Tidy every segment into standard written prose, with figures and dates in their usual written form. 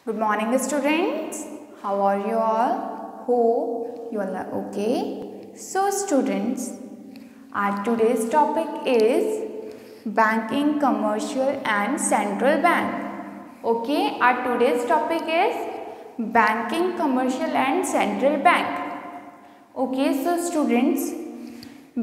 Good morning, students. How are you all? Hope you all are okay. So, students, our today's topic is banking, commercial, and central bank. Okay, our today's topic is banking, commercial, and central bank. Okay, so students,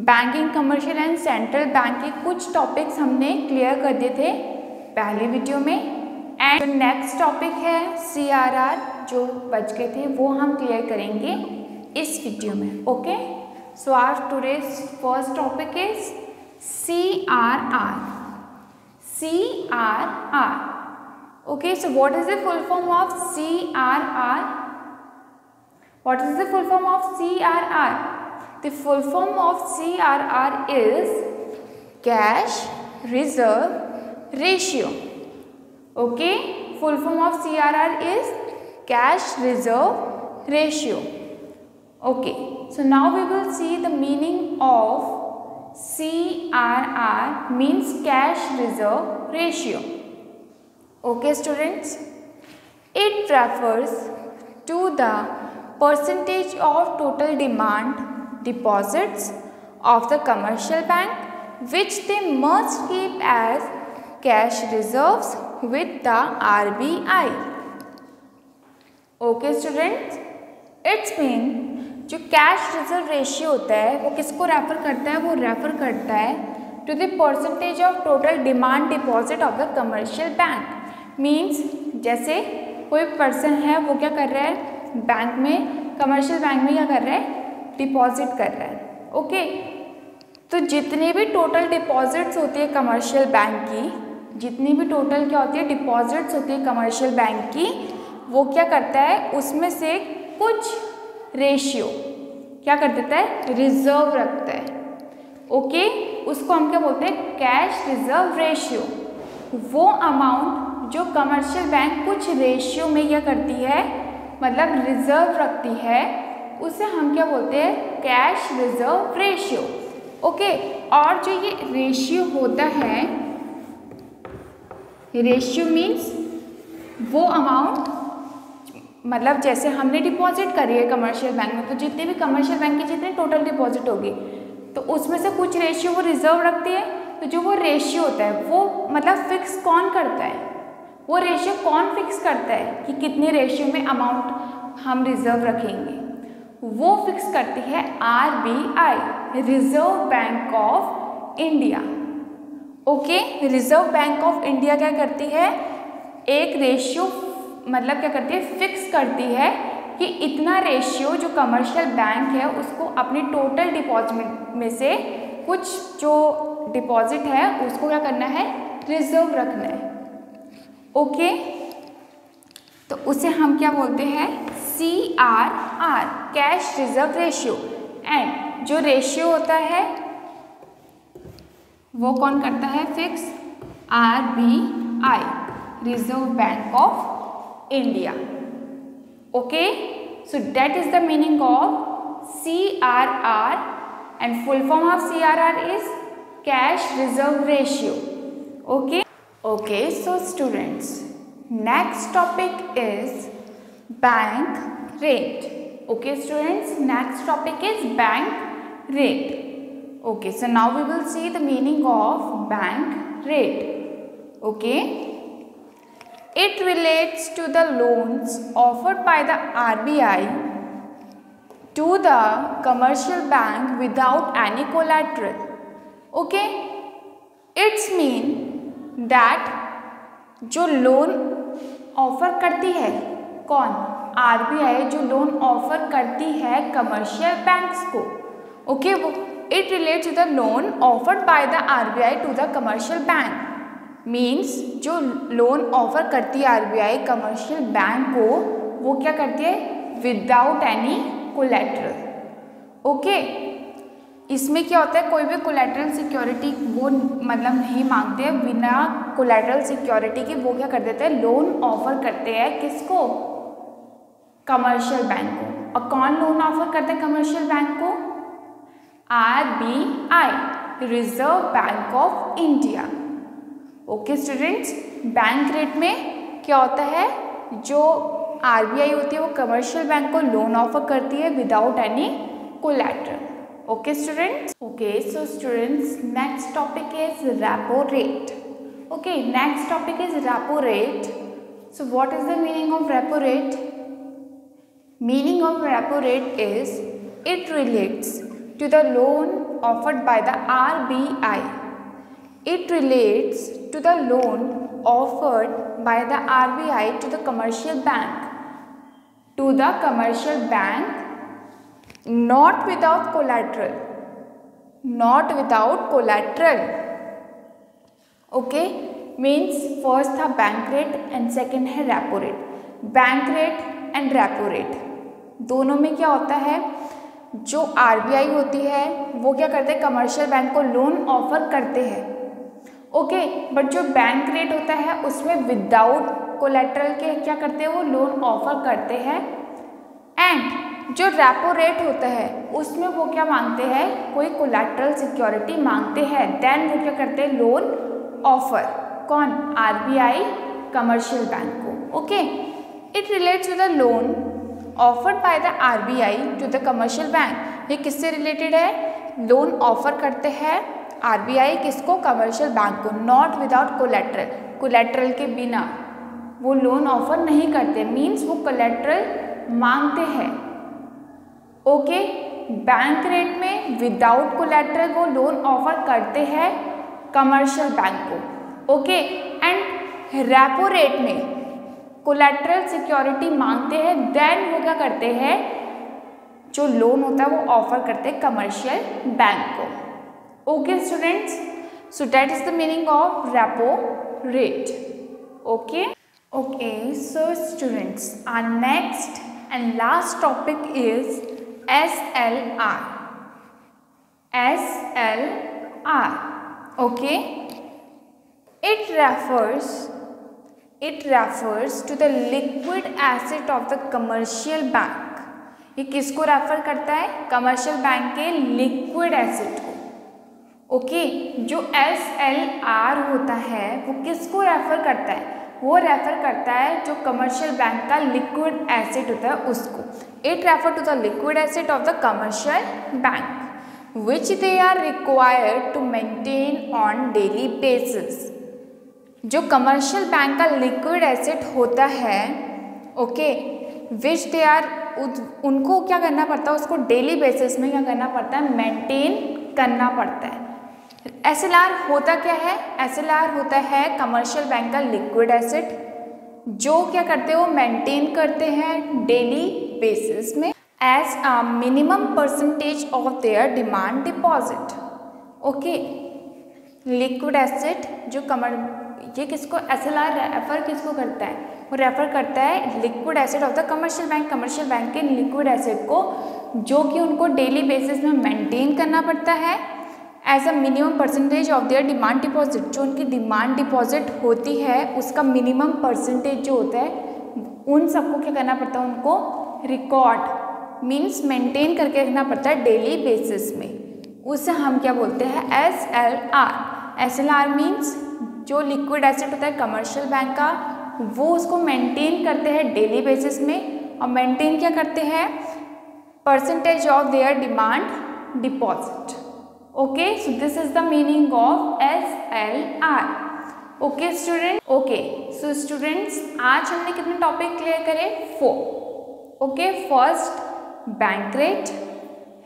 banking commercial and central bank के कुछ topics हमने clear कर दिए थे पहले video में, and जो next topic है CRR जो बच गए थे वो हम क्लियर करेंगे इस वीडियो में. Okay, so our today's first topic is CRR. CRR. Okay, so what is the full form of CRR? What is the full form of CRR? The full form of CRR is cash reserve ratio. Okay, full form of CRR is cash reserve ratio. Okay, so now we will see the meaning of CRR, means cash reserve ratio. Okay, students, it refers to the percentage of total demand deposits of the commercial bank which they must keep as cash reserves with the RBI. Okay, students, it's mean जो cash reserve ratio होता है वो किसको refer करता है? वो refer करता है to the percentage of total demand deposit of the commercial bank. Means जैसे कोई पर्सन है वो क्या कर रहा है बैंक में, कमर्शियल बैंक में क्या कर रहा है, डिपॉजिट कर रहा है. ओके, तो जितनी भी टोटल डिपॉजिट्स होती है कमर्शियल बैंक की, जितनी भी टोटल क्या होती है डिपॉजिट्स होती है कमर्शियल बैंक की, वो क्या करता है उसमें से कुछ रेशियो क्या कर देता है, रिजर्व रखता है. ओके, उसको हम क्या बोलते हैं, कैश रिजर्व रेशियो. वो अमाउंट जो कमर्शियल बैंक कुछ रेशियो में क्या करती है, मतलब रिजर्व रखती है, उसे हम क्या बोलते हैं, कैश रिजर्व रेशियो. ओके, और जो ये रेशियो होता है, रेशियो मीन्स वो अमाउंट, मतलब जैसे हमने डिपॉजिट करी है कमर्शियल बैंक में, तो जितने भी कमर्शियल बैंक की जितनी टोटल डिपॉजिट होगी तो उसमें से कुछ रेशियो वो रिजर्व रखती है. तो जो वो रेशियो होता है वो मतलब फिक्स कौन करता है, वो रेशियो कौन फिक्स करता है कि कितने रेशियो में अमाउंट हम रिजर्व रखेंगे, वो फिक्स करती है RBI, reserve bank of India. Okay, reserve bank of India क्या करती है, एक रेशियो मतलब क्या करती है, फिक्स करती है कि इतना रेशियो जो कमर्शियल बैंक है उसको अपनी टोटल डिपॉजिट में से कुछ जो डिपॉजिट है उसको क्या करना है, रिजर्व रखना है. ओके, तो उसे हम क्या बोलते हैं, CRR, cash reserve ratio. And जो रेशियो होता है वो कौन करता है, fix, RBI, reserve bank of India. Okay, so that is the meaning of CRR and full form of CRR is cash reserve ratio. Okay, okay, so students, next topic is bank rate. Okay, students, next topic is bank rate. Okay, so now we will see the meaning of bank rate. Okay, it relates to the loans offered by the RBI to the commercial bank without any collateral. Okay, it's mean that जो loan offer करती है कौन, RBI, जो loan offer करती है commercial banks को. Okay, वो it relates to the loan offered by the RBI to the commercial bank. Means जो लोन ऑफर करती है RBI कमर्शियल बैंक को, वो क्या करती है, विदाउट एनी कोलैटरल. ओके, इसमें क्या होता है, कोई भी कोलैटरल सिक्योरिटी वो मतलब नहीं मांगते हैं, बिना कोलैटरल सिक्योरिटी के वो क्या कर देते हैं, लोन ऑफर करते हैं किसको, कमर्शियल बैंक को. और कौन लोन ऑफर करते हैं कमर्शियल बैंक को, RBI, reserve bank of India. Okay students, bank rate में क्या होता है, जो आरबीआई होती है वो कमर्शियल बैंक को लोन ऑफर करती है without any collateral. Okay students? Okay, so students, next topic is repo rate. Okay, next topic is repo rate. So what is the meaning of repo rate? Meaning of repo rate is it relates to the loan offered by the RBI. It relates to the loan offered by the RBI to the commercial bank. To the commercial bank, not without collateral. Not without collateral. Okay, means first था bank rate and second है repo rate. Bank rate and repo rate दोनों में क्या होता है, जो RBI होती है वो क्या करते हैं, कमर्शियल बैंक को लोन ऑफर करते हैं. ओके, बट जो बैंक रेट होता है उसमें विदाउट कोलैटरल के क्या करते हैं, वो लोन ऑफर करते हैं. एंड जो रेपो रेट होता है उसमें वो क्या मांगते हैं, कोई कोलैटरल सिक्योरिटी मांगते हैं. देन वो क्या करते हैं, लोन ऑफर. कौन, आरबीआई कमर्शियल बैंक को. Okay, it relates to the loan offered by the RBI to the commercial bank. ये किससे रिलेटेड है, लोन ऑफर करते हैं आरबीआई किसको, कमर्शियल बैंक को. नॉट विदाउट कोलैटरल, कोलैटरल के बिना वो लोन ऑफर नहीं करते. मीन्स वो कोलैटरल मांगते हैं. ओके, बैंक रेट में विदाउट कोलैटरल वो लोन ऑफर करते हैं कमर्शियल बैंक को. ओके, एंड रेपो रेट में कोलैटरल सिक्योरिटी मांगते हैं. देन वो क्या करते हैं, जो लोन होता है वो ऑफर करते हैं कमर्शियल बैंक को. Okay students, so that is the meaning of repo rate. Okay okay, so students, our next and last topic is SLR. SLR. Okay, it refers to the liquid asset of the commercial bank. ये किसको refer करता है, commercial bank के liquid asset को. Okay, जो SLR होता है वो किसको रेफर करता है, वो रेफर करता है जो कमर्शियल बैंक का लिक्विड एसेट होता है उसको. It refer to the liquid asset of the commercial bank which they are required to maintain on daily basis. जो कमर्शियल बैंक का लिक्विड एसेट होता है, ओके, विच दे आर, उनको क्या करना पड़ता है, उसको डेली बेसिस में क्या करना पड़ता है, मेंटेन करना पड़ता है. SLR होता क्या है, SLR होता है कमर्शियल बैंक का लिक्विड एसेट जो क्या करते हैं, वो मेंटेन करते हैं डेली बेसिस में as a minimum percentage of their demand deposit. Okay, liquid asset जो ये किसको, SLR रेफर किसको करता है, वो रेफर करता है liquid asset of the commercial bank, commercial bank के लिक्विड एसेट को जो कि उनको डेली बेसिस में मेंटेन करना पड़ता है as a minimum percentage of their demand deposit. जो उनकी डिमांड डिपॉजिट होती है उसका मिनिमम परसेंटेज जो होता है उन सबको क्या करना पड़ता है, उनको रिकॉर्ड मीन्स मेंटेन करके रखना पड़ता है डेली बेसिस में. उसे हम क्या बोलते हैं, SLR. SLR मीन्स जो लिक्विड एसेट होता है कमर्शियल बैंक का वो उसको मेंटेन करते हैं डेली बेसिस में. और मेंटेन क्या करते हैं, percentage of their demand deposit. Okay, so this is the meaning of SLR. Okay student. Okay, so students, आज हमने कितने टॉपिक क्लियर करे, 4. Okay, first bank rate,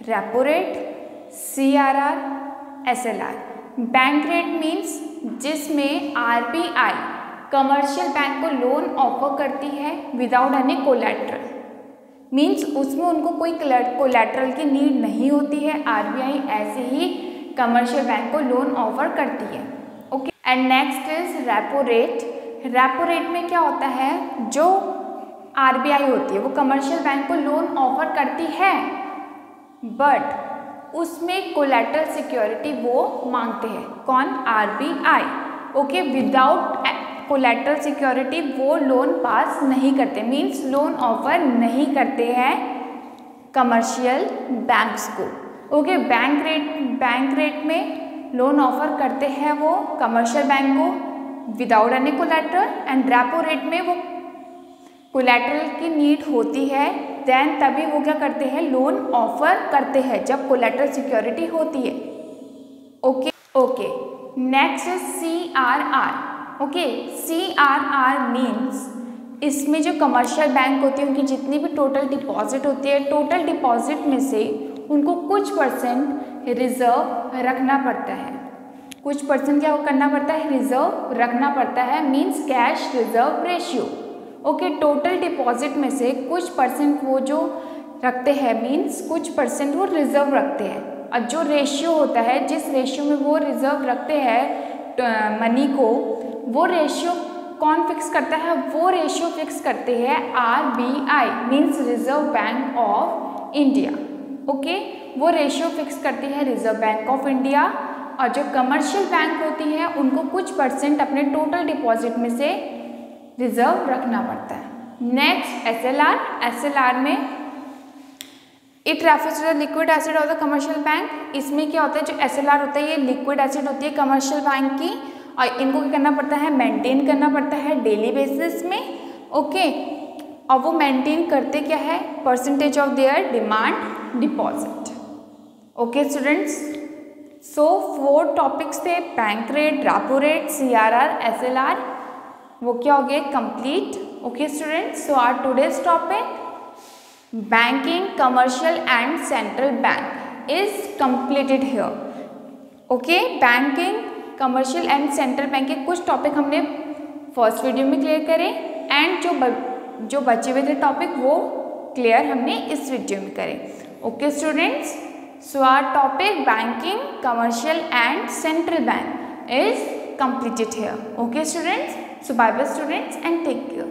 repo rate, CRR, SLR. Bank rate means जिसमें RBI commercial bank को loan offer करती है without any collateral. Means उसमें उनको कोई कोलैटरल की नीड नहीं होती है. आरबीआई ऐसे ही कमर्शियल बैंक को लोन ऑफर करती है. Okay, and next is repo rate. Repo rate में क्या होता है, जो आरबीआई होती है वो कमर्शियल बैंक को लोन ऑफर करती है बट उसमें कोलैटरल सिक्योरिटी वो मांगते हैं. कौन, RBI. Okay, without collateral security वो लोन पास नहीं करते. मीन्स लोन ऑफर नहीं करते हैं कमर्शियल बैंक्स को. ओके, बैंक रेट में लोन ऑफर करते हैं वो कमर्शियल बैंक को without any collateral. And repo rate में वो कोलैटरल की नीड होती है देन तभी वो क्या करते हैं, लोन ऑफर करते हैं, जब कोलैटरल सिक्योरिटी होती है। Okay next is CRR। Okay CRR means इसमें जो कमर्शियल बैंक होती है उनकी जितनी भी टोटल डिपॉजिट होती है, टोटल डिपॉजिट में से उनको कुछ परसेंट रिजर्व रखना पड़ता है। कुछ परसेंट क्या करना पड़ता है, रिजर्व रखना पड़ता है, means cash reserve ratio. Okay total deposit में से कुछ परसेंट वो जो रखते हैं, मीन्स कुछ परसेंट वो रिजर्व रखते हैं। और जो रेशियो होता है, जिस रेशियो में वो रिजर्व रखते हैं मनी को, वो रेशियो कौन फिक्स करता है, वो रेशियो फिक्स करते हैं RBI means reserve bank of India. Okay वो रेशियो फिक्स करती है रिजर्व बैंक ऑफ इंडिया। और जो कमर्शियल बैंक होती है उनको कुछ परसेंट अपने टोटल डिपॉजिट में से रिजर्व रखना पड़ता है। Next SLR। SLR में it refers to the liquid acid of the commercial bank. इसमें क्या होता है, जो SLR होता है ये लिक्विड एसिड होती है कमर्शियल बैंक की, और इनको क्या करना पड़ता है, मेंटेन करना पड़ता है डेली बेसिस में। ओके और वो मेंटेन करते क्या है, percentage of their demand deposit. Okay students, so 4 topics थे, bank rate, repo rate, CRR, SLR, वो क्या हो गए complete. Okay students, so our today's topic banking commercial and central bank is completed here. Okay banking commercial and central bank के कुछ topic हमने first video में clear करे, and जो बचे हुए थे टॉपिक वो क्लियर हमने इस वीडियो में करे। Okay students, so our topic banking commercial and central bank is completed here. Okay students, so bye bye students and take care.